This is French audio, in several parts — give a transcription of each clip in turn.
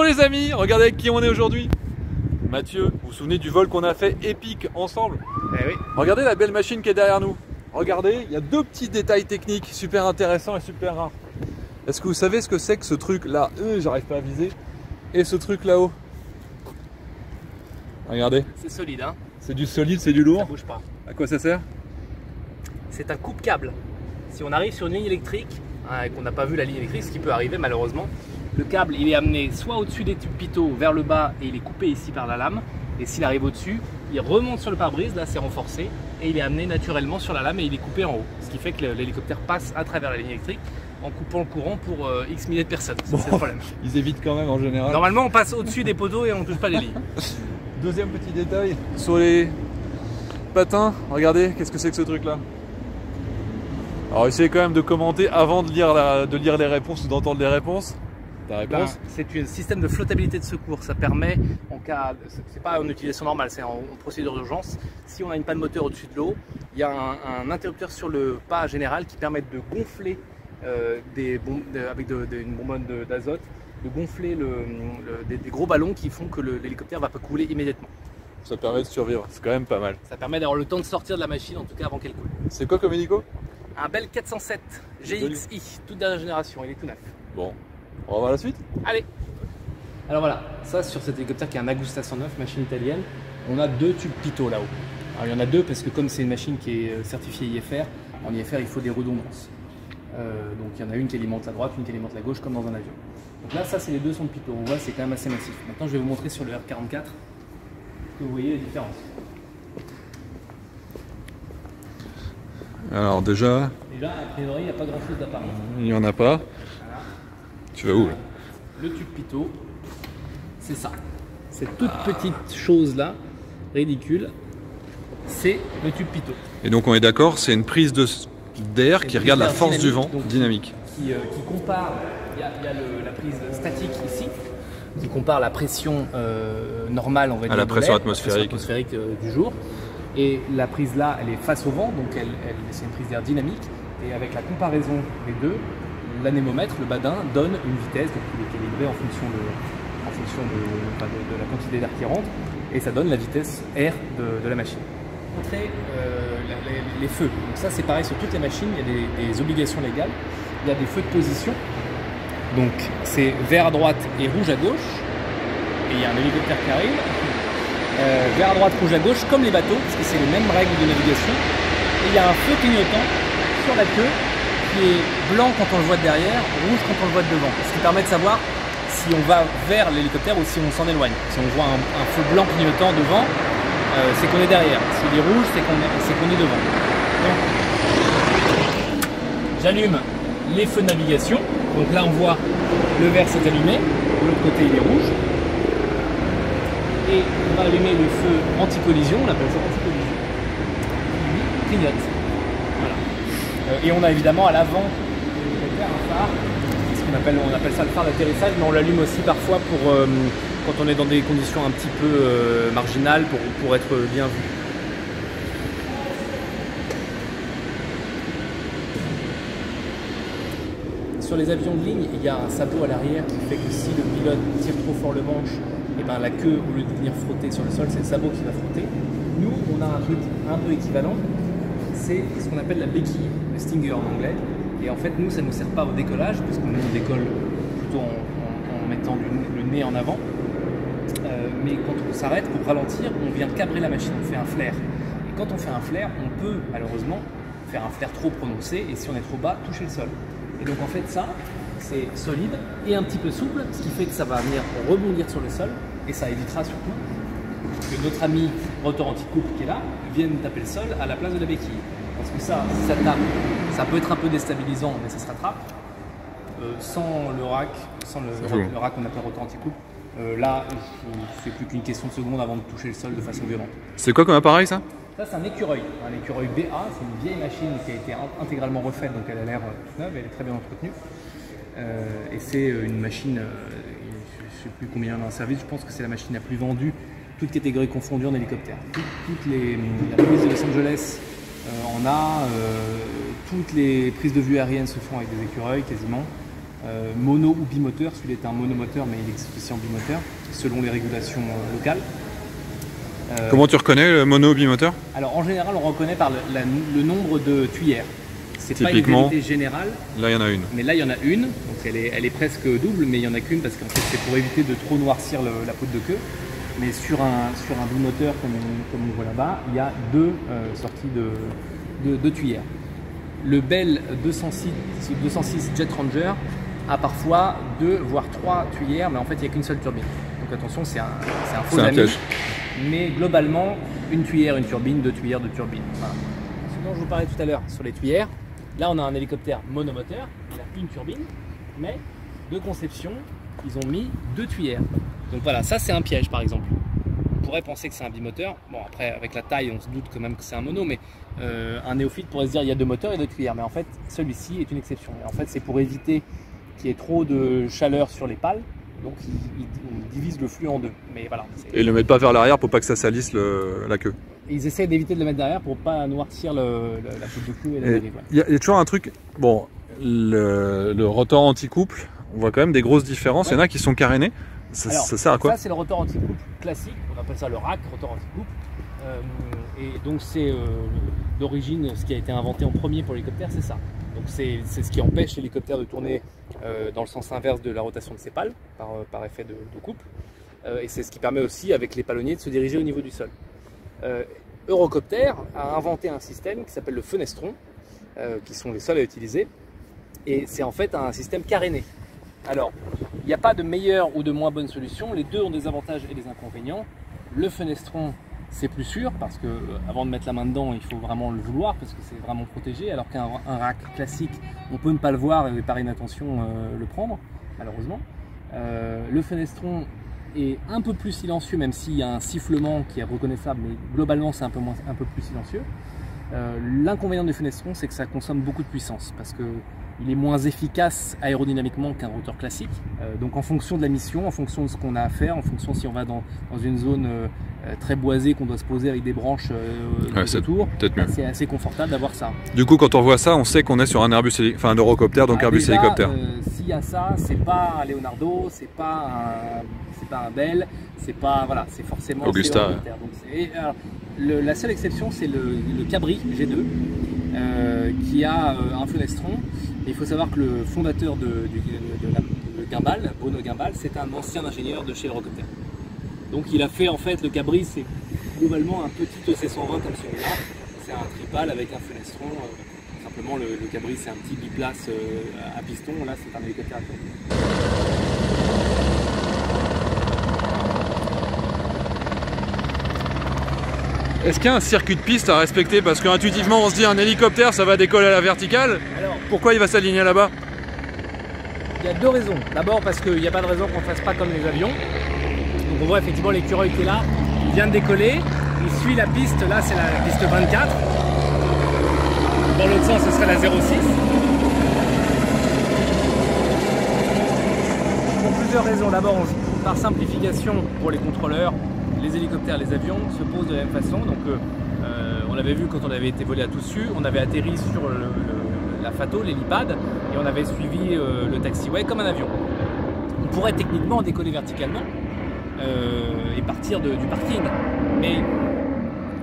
Bon les amis, regardez avec qui on est aujourd'hui. Mathieu, vous vous souvenez du vol qu'on a fait épique ensemble? Eh oui. Regardez la belle machine qui est derrière nous. Regardez, il y a deux petits détails techniques super intéressants et super rares. Est-ce que vous savez ce que c'est que ce truc là? J'arrive pas à viser. Et ce truc là-haut. Regardez. C'est solide, hein. C'est du solide, c'est du lourd. Ça bouge pas. À quoi ça sert? C'est un coupe-câble. Si on arrive sur une ligne électrique, hein, et qu'on n'a pas vu la ligne électrique, ce qui peut arriver malheureusement, le câble il est amené soit au-dessus des tubes pitot vers le bas et il est coupé ici par la lame. Et s'il arrive au-dessus, il remonte sur le pare-brise, là c'est renforcé, et il est amené naturellement sur la lame et il est coupé en haut. Ce qui fait que l'hélicoptère passe à travers la ligne électrique en coupant le courant pour X milliers de personnes. Bon, c'est le problème. Ils évitent quand même en général. Normalement on passe au-dessus des poteaux et on ne touche pas les lignes. Deuxième petit détail, sur les patins, regardez, qu'est-ce que c'est que ce truc là? Alors essayez quand même de commenter avant de lire les réponses ou d'entendre les réponses. Ta réponse? C'est un système de flottabilité de secours. Ça permet, en cas, c'est pas en utilisation normale, c'est en procédure d'urgence. Si on a une panne moteur au-dessus de l'eau, il y a un interrupteur sur le pas général qui permet de gonfler avec une bonbonne d'azote, de gonfler des gros ballons qui font que l'hélicoptère va pas couler immédiatement. Ça permet de survivre, c'est quand même pas mal. Ça permet d'avoir le temps de sortir de la machine, en tout cas avant qu'elle coule. C'est quoi comme hélico? Un Bell 407 GXI, toute dernière génération, il est tout neuf. Bon, on va voir la suite. Allez. Alors voilà, ça sur cet hélicoptère qui est un Agusta 109, machine italienne, on a deux tubes pitot là-haut. Alors il y en a deux parce que comme c'est une machine qui est certifiée IFR, en IFR il faut des redondances. Donc il y en a une qui alimente la droite, une qui alimente la gauche comme dans un avion. Donc là ça c'est les deux sons de pitot, on voit c'est quand même assez massif. Maintenant je vais vous montrer sur le R44 que vous voyez la différence. Alors déjà, A priori il n'y a pas grand chose d'apparent. il n'y en a pas. Voilà. Tu vas où là? Le tube pitot, c'est ça. Cette toute petite chose là, ridicule, c'est le tube pitot. Et donc on est d'accord, c'est une prise d'air qui regarde la force du vent, donc, dynamique. Qui compare, il y a la prise statique ici, qui compare la pression normale, on va dire, à la pression l'air, atmosphérique, du jour. Et la prise là, elle est face au vent, donc c'est une prise d'air dynamique. Et avec la comparaison des deux, l'anémomètre, le badin, donne une vitesse, donc il est calibré en fonction de la quantité d'air qui rentre, et ça donne la vitesse R de la machine. Montrer les feux. Donc ça c'est pareil sur toutes les machines, il y a des obligations légales. Il y a des feux de position. Donc c'est vert à droite et rouge à gauche. Et il y a un hélicoptère qui arrive. Vert à droite, rouge à gauche, comme les bateaux, parce que c'est les mêmes règles de navigation. Et il y a un feu clignotant sur la queue qui est blanc quand on le voit de derrière, rouge quand on le voit de devant. Ce qui permet de savoir si on va vers l'hélicoptère ou si on s'en éloigne. Si on voit un feu blanc clignotant devant, c'est qu'on est derrière. S'il est rouge, c'est qu'on est devant. Donc, j'allume les feux de navigation. Donc là, on voit le vert s'est allumé, de l'autre côté, il est rouge. Et on va allumer le feu anti-collision, on appelle ça anti-collision, qui clignote. Voilà. Et on a évidemment à l'avant un phare, on appelle ça le phare d'atterrissage, mais on l'allume aussi parfois pour quand on est dans des conditions un petit peu marginales pour être bien vu. Sur les avions de ligne, il y a un sabot à l'arrière qui fait que si le pilote tire trop fort le manche, et ben la queue, au lieu de venir frotter sur le sol, c'est le sabot qui va frotter. Nous, on a un truc un peu équivalent, c'est ce qu'on appelle la béquille, le stinger en anglais. Et en fait, nous, ça ne nous sert pas au décollage, puisque nous, on décolle plutôt en mettant le nez en avant. Mais quand on s'arrête, pour ralentir, on vient cabrer la machine, on fait un flair. Et quand on fait un flair, on peut, malheureusement, faire un flair trop prononcé, et si on est trop bas, toucher le sol. Et donc en fait, ça, c'est solide et un petit peu souple, ce qui fait que ça va venir rebondir sur le sol, et ça évitera surtout que notre ami rotor anti-couple qui est là vienne taper le sol à la place de la béquille. Parce que ça, si ça tape, ça peut être un peu déstabilisant, mais ça se rattrape. Sans le rack, le rack qu'on appelle rotor anti-couple, là, c'est plus qu'une question de secondes avant de toucher le sol de façon violente. C'est quoi comme appareil ça? Ça, c'est un écureuil BA, c'est une vieille machine qui a été intégralement refaite, donc elle a l'air toute neuve, elle est très bien entretenue. Et c'est une machine, je ne sais plus combien il y en a en service, je pense que c'est la machine la plus vendue, toutes catégories confondues en hélicoptère. La police de Los Angeles en a, toutes les prises de vue aériennes se font avec des écureuils quasiment. mono ou bimoteur. Celui-là est un monomoteur, mais il existe aussi en bimoteur, selon les régulations locales. Comment tu reconnais le mono bimoteur? Alors en général, on reconnaît par le nombre de tuyères. C'est pas une Typiquement, vérité générale. Là, il y en a une. Mais là, il y en a une, donc elle est presque double, mais il n'y en a qu'une parce qu'en fait, c'est pour éviter de trop noircir la peau de queue. Mais sur un bimoteur, comme on voit là-bas, il y a deux sorties de tuyères. Le Bell 206 Jet Ranger a parfois 2 voire 3 tuyères, mais en fait, il n'y a qu'une seule turbine. Donc attention, c'est un faux ami. Piège. Mais globalement, une tuyère, une turbine, 2 tuyères, 2 turbines. Voilà. Ce dont je vous parlais tout à l'heure sur les tuyères, là on a un hélicoptère monomoteur, il a une turbine, mais de conception, ils ont mis 2 tuyères. Donc voilà, ça c'est un piège par exemple. On pourrait penser que c'est un bimoteur. Bon après, avec la taille, on se doute quand même que c'est un mono, mais un néophyte pourrait se dire il y a 2 moteurs et 2 tuyères. Mais en fait, celui-ci est une exception. Et en fait, c'est pour éviter qu'il y ait trop de chaleur sur les pales. Donc ils divisent le flux en 2. Mais voilà. Et ils le mettent pas vers l'arrière pour pas que ça salisse la queue. Et ils essaient d'éviter de le mettre derrière pour pas noircir la peau de queue et la dérive. Il y a toujours un truc. Bon, le rotor anti-couple, on voit quand même des grosses différences. Il y en a qui sont carénés. Alors, ça sert à quoi? Ça, c'est le rotor anti-couple classique. On appelle ça le rack, rotor anti-couple. Et donc, c'est d'origine ce qui a été inventé en premier pour l'hélicoptère, c'est ça. Donc, c'est ce qui empêche l'hélicoptère de tourner dans le sens inverse de la rotation de ses pales, par effet de couple. Et c'est ce qui permet aussi, avec les palonniers, de se diriger au niveau du sol. Eurocopter a inventé un système qui s'appelle le fenestron, qui sont les seuls à utiliser. Et c'est en fait un système caréné. Alors, il n'y a pas de meilleure ou de moins bonne solution, les deux ont des avantages et des inconvénients. Le fenestron, c'est plus sûr parce que avant de mettre la main dedans, il faut vraiment le vouloir parce que c'est vraiment protégé, alors qu'un rack classique, on peut ne pas le voir et par inattention le prendre, malheureusement. Le fenestron est un peu plus silencieux, même s'il y a un sifflement qui est reconnaissable, mais globalement c'est un peu plus silencieux. L'inconvénient du fenestron, c'est que ça consomme beaucoup de puissance parce que il est moins efficace aérodynamiquement qu'un rotor classique. Donc en fonction de la mission, en fonction de ce qu'on a à faire, en fonction si on va dans une zone très boisée qu'on doit se poser avec des branches autour, c'est assez confortable d'avoir ça. Du coup, quand on voit ça, on sait qu'on est sur un Airbus, enfin un Eurocopter, donc Airbus déjà, hélicoptère. S'il y a ça, c'est pas un Leonardo, c'est pas un Bell, c'est pas voilà, c'est forcément Augusta. La seule exception, c'est le Cabri G2 qui a un fenestron. Et il faut savoir que le fondateur de Guimbal, Bruno Guimbal, c'est un ancien ingénieur de chez Eurocopter. Donc il a fait en fait le Cabri, c'est globalement un petit EC120 comme celui-là. C'est un tripale avec un fenestron. Simplement le Cabri c'est un petit biplace à piston. Là c'est un hélicoptère à piston. Est-ce qu'il y a un circuit de piste à respecter? Parce qu'intuitivement on se dit un hélicoptère ça va décoller à la verticale. Alors, pourquoi il va s'aligner là-bas? Il y a 2 raisons. D'abord parce qu'il n'y a pas de raison qu'on ne fasse pas comme les avions. Donc on voit effectivement l'écureuil qui est là, il vient de décoller, il suit la piste, là c'est la piste 24. Dans l'autre sens ce serait la 06. Pour plusieurs raisons. D'abord par simplification pour les contrôleurs, les hélicoptères, les avions se posent de la même façon. Donc on l'avait vu quand on avait été volé à Toussus, on avait atterri sur la FATO, l'hélipad, et on avait suivi le taxiway comme un avion. On pourrait techniquement décoller verticalement et partir du parking, mais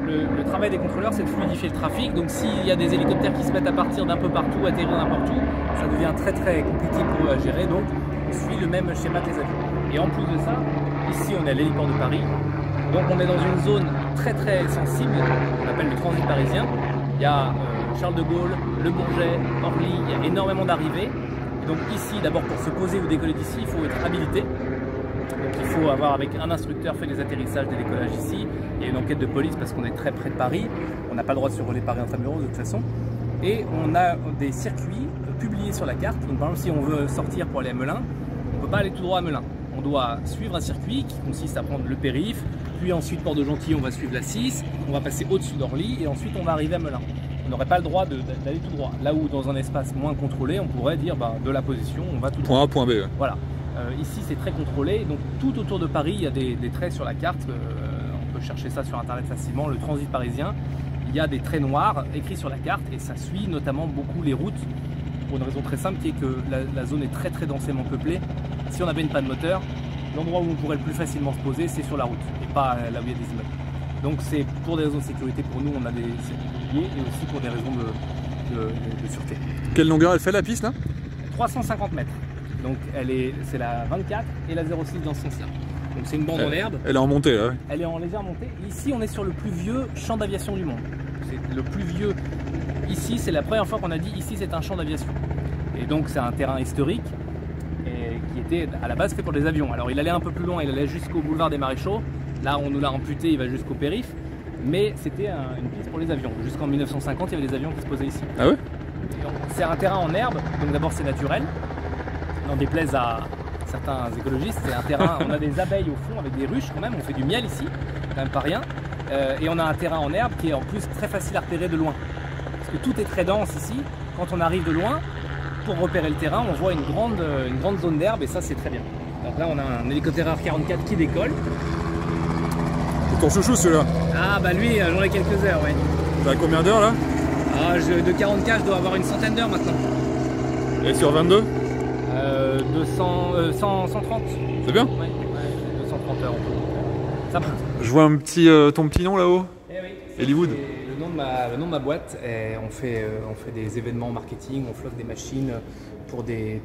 le travail des contrôleurs c'est de fluidifier le trafic. Donc s'il y a des hélicoptères qui se mettent à partir d'un peu partout, atterrir n'importe où, ça devient très très compliqué pour eux à gérer. Donc on suit le même schéma que les avions. Et en plus de ça, ici on est à l'héliport de Paris. Donc on est dans une zone très très sensible, qu'on appelle le transit parisien. Il y a Charles de Gaulle, Le Bourget, Orly, il y a énormément d'arrivées. Donc ici, d'abord pour se poser ou décoller d'ici, il faut être habilité. Donc il faut avoir avec un instructeur fait les atterrissages, des décollages ici. Il y a une enquête de police parce qu'on est très près de Paris. On n'a pas le droit de survoler Paris intramuros de toute façon. Et on a des circuits publiés sur la carte. Donc par exemple si on veut sortir pour aller à Melun, on ne peut pas aller tout droit à Melun. On doit suivre un circuit qui consiste à prendre le périph', puis ensuite Port de Gentilly, on va suivre la 6, on va passer au-dessus d'Orly et ensuite on va arriver à Melun. On n'aurait pas le droit d'aller tout droit. Là où dans un espace moins contrôlé, on pourrait dire de la position, on va tout droit. Point A, point B. Voilà. Ici c'est très contrôlé, donc tout autour de Paris il y a des traits sur la carte, on peut chercher ça sur internet facilement, le transit parisien. Il y a des traits noirs écrits sur la carte et ça suit notamment beaucoup les routes pour une raison très simple qui est que la zone est très très densément peuplée. Si on avait une panne moteur, l'endroit où on pourrait le plus facilement se poser, c'est sur la route et pas là où il y a des immeubles. Donc c'est pour des raisons de sécurité pour nous, on a des sécurité et aussi pour des raisons de sûreté. Quelle longueur elle fait la piste là? 350 mètres. Donc c'est la 24 et la 06 dans ce sens-là. Donc c'est une bande en herbe. Elle est en montée là, ouais. Elle est en légère montée. Ici on est sur le plus vieux champ d'aviation du monde. C'est le plus vieux. Ici c'est la première fois qu'on a dit ici c'est un champ d'aviation. Et donc c'est un terrain historique et qui était à la base fait pour des avions. Alors il allait un peu plus loin, il allait jusqu'au boulevard des Maréchaux. Là on nous l'a amputé, il va jusqu'au périph'. Mais c'était une piste pour les avions. Jusqu'en 1950 il y avait des avions qui se posaient ici. Ah ouais? C'est un terrain en herbe, donc d'abord c'est naturel. N'en déplaise à certains écologistes, c'est un terrain, on a des abeilles au fond avec des ruches quand même, on fait du miel ici, quand même pas rien. Et on a un terrain en herbe qui est en plus très facile à repérer de loin. Parce que tout est très dense ici, quand on arrive de loin, pour repérer le terrain, on voit une grande zone d'herbe et ça c'est très bien. Donc là on a un hélicoptère AR-44 qui décolle. C'est ton chouchou celui-là? Ah bah lui, j'en ai quelques heures, ouais. T'as combien d'heures là? Ah, de 40K, je dois avoir une centaine d'heures maintenant. Et sur 22? 130. C'est bien? Ouais, 230 heures. Ça va. Je vois ton petit nom là-haut. Eh oui, Hollywood. Le nom de ma boîte. Et on fait des événements marketing, on flotte des machines pour des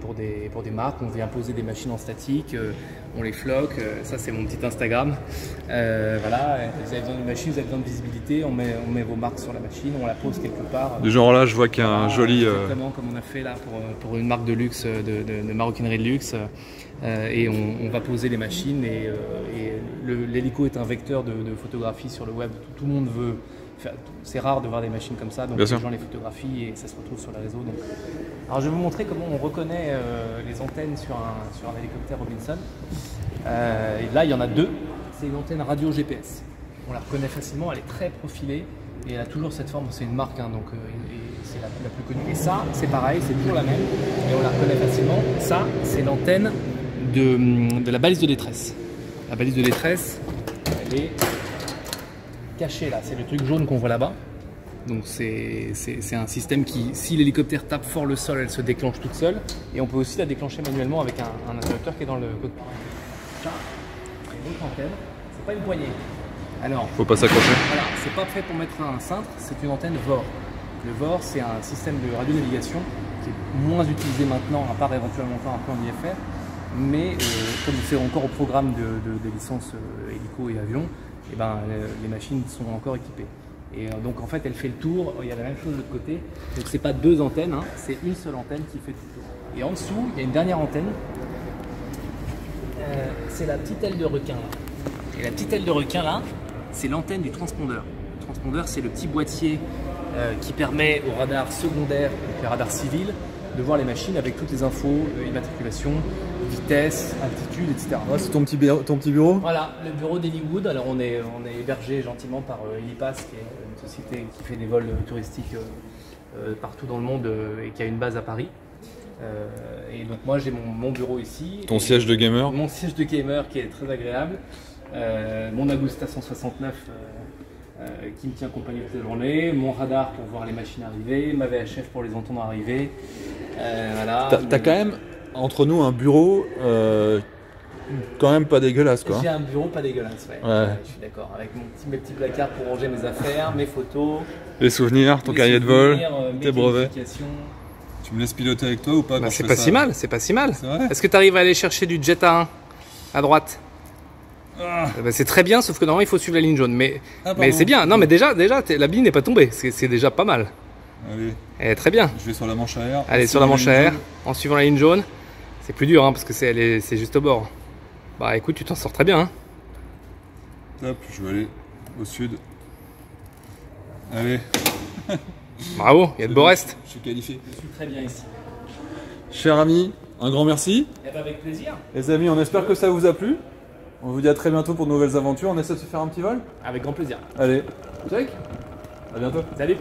marques. On vient poser des machines en statique, on les floque. Ça c'est mon petit Instagram. Voilà, vous avez besoin d'une machine, vous avez besoin de visibilité. On met vos marques sur la machine, on la pose quelque part. Du genre là, je vois qu'il y a un joli. Exactement comme on a fait là pour une marque de luxe, de maroquinerie de luxe. Et on va poser les machines et l'hélico est un vecteur de photographie sur le web. Tout le monde veut. C'est rare de voir des machines comme ça, donc les gens les photographient et ça se retrouve sur les réseaux. Donc. Alors je vais vous montrer comment on reconnaît les antennes sur un hélicoptère Robinson. Et là il y en a deux, c'est une antenne radio GPS. On la reconnaît facilement, elle est très profilée et elle a toujours cette forme, c'est une marque hein, donc c'est la plus connue. Et ça c'est pareil, c'est toujours la même et on la reconnaît facilement. Ça c'est l'antenne de la balise de détresse. La balise de détresse, elle est cachée là, c'est le truc jaune qu'on voit là-bas. Donc c'est un système qui, si l'hélicoptère tape fort le sol, elle se déclenche toute seule. Et on peut aussi la déclencher manuellement avec un interrupteur qui est dans le cockpit. Ça, et l'autre antenne, c'est pas une poignée. Alors, faut pas s'accrocher. Voilà, c'est pas fait pour mettre un cintre, c'est une antenne VOR. Le VOR, c'est un système de radionavigation qui est moins utilisé maintenant, à part éventuellement un peu en IFR. Mais comme c'est encore au programme des licences hélico et avion, et ben, les machines sont encore équipées. Et donc en fait elle fait le tour, il y a la même chose de l'autre côté. Donc c'est pas deux antennes, hein, c'est une seule antenne qui fait tout le tour. Et en dessous, il y a une dernière antenne. C'est la petite aile de requin là. Et la petite aile de requin là, c'est l'antenne du transpondeur. Le transpondeur, c'est le petit boîtier qui permet aux radars secondaires, donc les radars civils, de voir les machines avec toutes les infos, immatriculation, vitesse, altitude, etc. Ah, c'est ton petit bureau? Voilà, le bureau d'Hollywood. Alors on est hébergé gentiment par Helipass, qui est une société qui fait des vols touristiques partout dans le monde et qui a une base à Paris. Et donc moi j'ai mon bureau ici. Ton siège de gamer? Mon siège de gamer qui est très agréable. Mon Agusta 169 qui me tient compagnie toute la journée. Mon radar pour voir les machines arriver. Ma VHF pour les entendre arriver. Voilà. T'as quand même entre nous un bureau quand même pas dégueulasse quoi. J'ai un bureau pas dégueulasse, ouais. Je suis d'accord. Avec mes petits placards pour ranger mes affaires, mes photos. Les souvenirs, ton cahier de vol, tes brevets. Tu me laisses piloter avec toi ou pas? Bah, c'est pas si mal, c'est pas si mal. Est-ce que tu arrives à aller chercher du Jet A1 à droite? Bah, c'est très bien, sauf que normalement il faut suivre la ligne jaune. Mais c'est bien. Non, mais déjà la bille n'est pas tombée. C'est déjà pas mal. Allez. Elle est très bien. Je vais sur la manche à air. Allez, sur la manche à air, en suivant la ligne jaune. C'est plus dur hein, parce que c'est juste au bord. Bah écoute, tu t'en sors très bien. Hein. Hop, je vais aller au sud. Allez. Bravo, il y a de beaux restes. Je suis qualifié. Je suis très bien ici. Cher ami, un grand merci. Et bah avec plaisir. Les amis, on espère que ça vous a plu. On vous dit à très bientôt pour de nouvelles aventures. On essaie de se faire un petit vol? Avec grand plaisir. Allez, check. À bientôt. Salut.